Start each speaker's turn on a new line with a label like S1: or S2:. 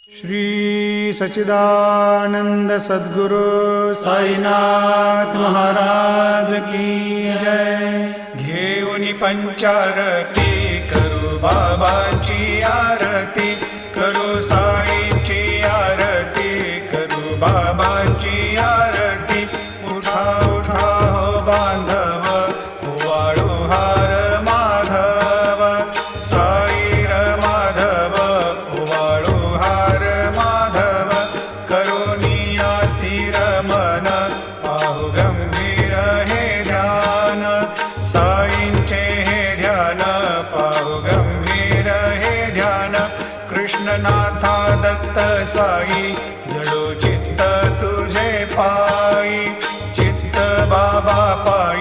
S1: श्री सच्चिदानंद सद्गुरु साईनाथ महाराज की जय। घेऊन पंचारती करू बाबाची आरती, करू साईंची आरती, करू बाबांची आरती। उठा उठा हो बांधव, वाळू हार माधव, साई र माधव, वाळू हार माधव। करुणिया स्थिर मन, पाहु गंभीर हे ध्यान, साईंचे हे ध्यान, पाहु गंभीर हे ध्यान। कृष्णनाथा दत्त साई, जडो चित्त तुझे पायी, चित्त बाबा पायी।